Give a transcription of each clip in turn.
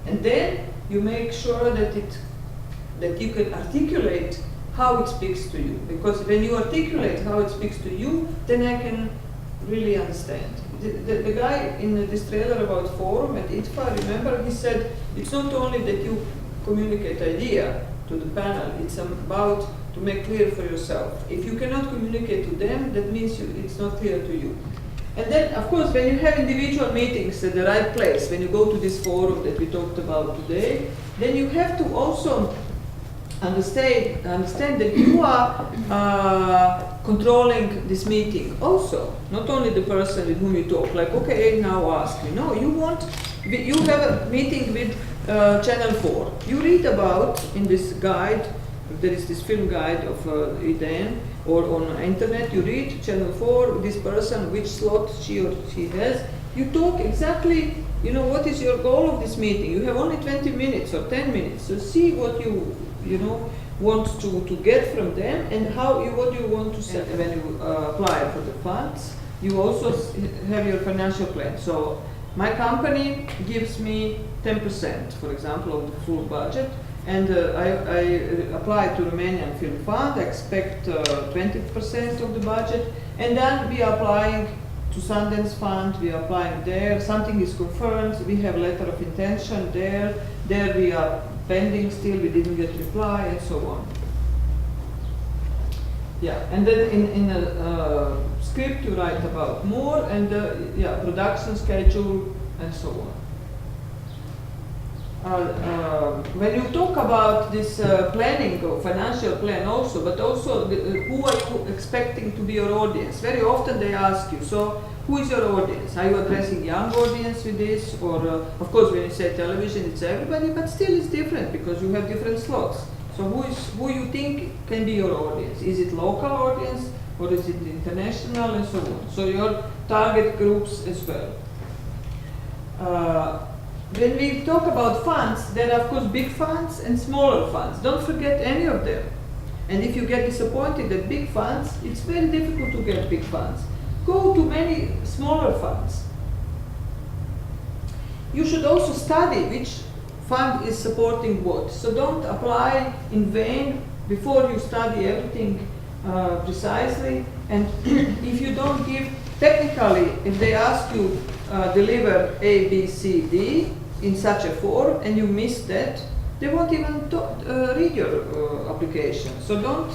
And then you make sure that you can articulate how it speaks to you. Because when you articulate how it speaks to you, then I can really understand. The guy in this trailer about forum at ITFA, remember, he said, it's not only that you communicate idea to the panel, it's about to make clear for yourself. If you cannot communicate to them, that means it's not clear to you. And then, of course, when you have individual meetings at the right place, when you go to this forum that we talked about today, then you have to also understand that you are controlling this meeting also, not only the person with whom you talk, like, okay, now ask me. No, you have a meeting with Channel 4. You read about, in this guide, there is this film guide of ideea, or on the internet, you read Channel 4, this person, which slot she or she has. You talk exactly, what is your goal of this meeting. You have only 20 minutes or 10 minutes, so see what you want to get from them, and what you want to set when you apply for the funds. You also have your financial plan. So my company gives me 10%, for example, of the full budget, and I apply to Romanian Film Fund. I expect 20% of the budget, and then we are applying to Sundance Fund. We are applying there. Something is confirmed. We have letter of intention there. There we are pending still, we didn't get reply, and so on. Yeah, and then in a script you write about more, and production schedule, and so on. When you talk about this planning, or financial plan also, but also who are you expecting to be your audience? Very often they ask you, so who is your audience? Are you addressing young audience with this? Or, of course, when you say television, it's everybody, but still it's different because you have different slots. So who you think can be your audience? Is it local audience, or is it international, and so on? So your target groups as well. When we talk about funds, there are of course big funds and smaller funds. Don't forget any of them. And if you get disappointed at big funds, it's very difficult to get big funds. Go to many smaller funds. You should also study which fund is supporting what. So don't apply in vain before you study everything precisely. And if you don't give, technically, if they ask you deliver A, B, C, D in such a form, and you miss that, they won't even read your application. So don't,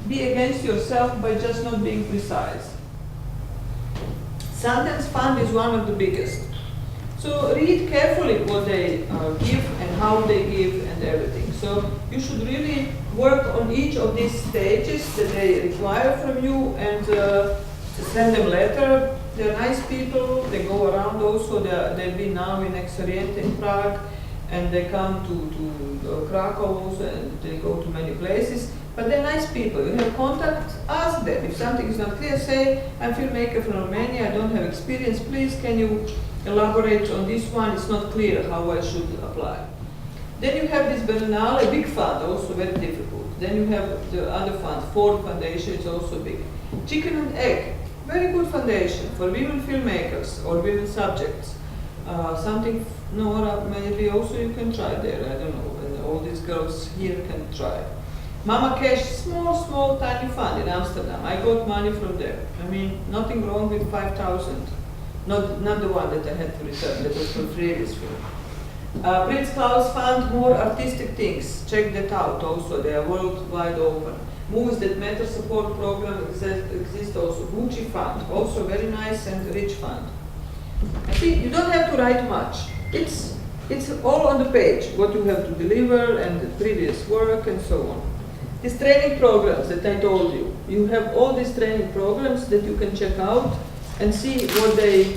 be against yourself by just not being precise. Sundance Fund is one of the biggest. So read carefully what they give and how they give and everything. So you should really work on each of these stages that they require from you, and send them letter. They're nice people. They go around also. They've been now in Ex-Oriente in Prague, and they come to Krakow also, and they go to many places. But they're nice people. You have contact, ask them. If something is not clear, say, I'm a filmmaker from Romania, I don't have experience, please can you elaborate on this one? It's not clear how I should apply. Then you have this Berlinale, big fund, also very difficult. Then you have the other fund, Ford Foundation, it's also big. Chicken and Egg, very good foundation for women filmmakers or women subjects. Something, Nora, maybe also you can try there, I don't know, and all these girls here can try. Mama Cash, small, tiny fund in Amsterdam. I got money from there. I mean, nothing wrong with 5,000. Not the one that I had to return, that was for previous film. Prince Claus Fund, more artistic things. Check that out also, they are worldwide open. Movies That Matter support program exists also. Gucci Fund, also very nice and rich fund. See, you don't have to write much. It's all on the page, what you have to deliver and the previous work and so on. These training programs that I told you, you have all these training programs that you can check out and see what they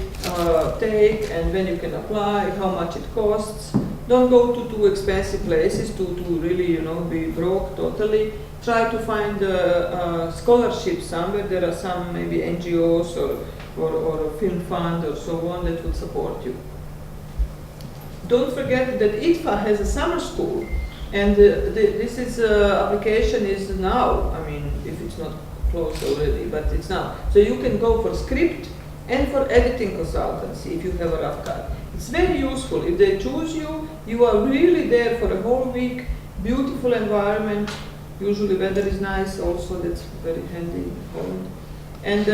take and when you can apply, how much it costs. Don't go to too expensive places to really, be broke totally. Try to find a scholarship somewhere. There are some maybe NGOs or a film fund or so on that will support you. Don't forget that ITFA has a summer school, and this application is now. I mean, if it's not closed already, but it's now. So you can go for script and for editing consultancy if you have a rough cut. It's very useful. If they choose you, you are really there for a whole week, beautiful environment, usually weather is nice also, that's very handy in Holland. And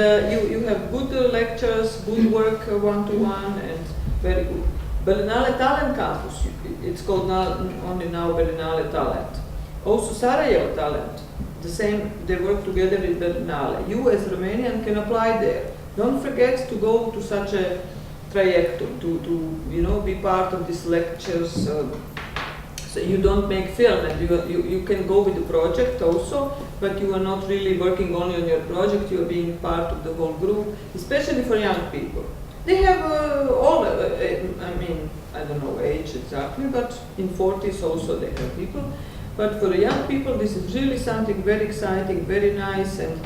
you have good lectures, good work one-to-one, and very good. Berlinale Talent Campus, it's called only now Berlinale Talent. Also Sarajevo Talent, the same, they work together with Berlinale. You as Romanian can apply there. Don't forget to go to such a trajectum, to be part of these lectures. So you don't make film, and you can go with the project also, but you are not really working only on your project, you are being part of the whole group, especially for young people. They have I don't know age exactly, but in 40s also they have people. But for the young people, this is really something very exciting, very nice, and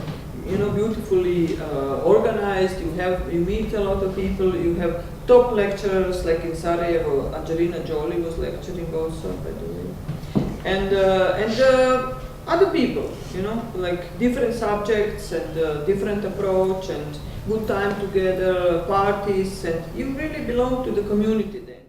beautifully organized. You meet a lot of people. You have top lecturers, like in Sarajevo, Angelina Jolie was lecturing also, by the way, and other people, like different subjects and different approach and good time together, parties, and you really belong to the community there.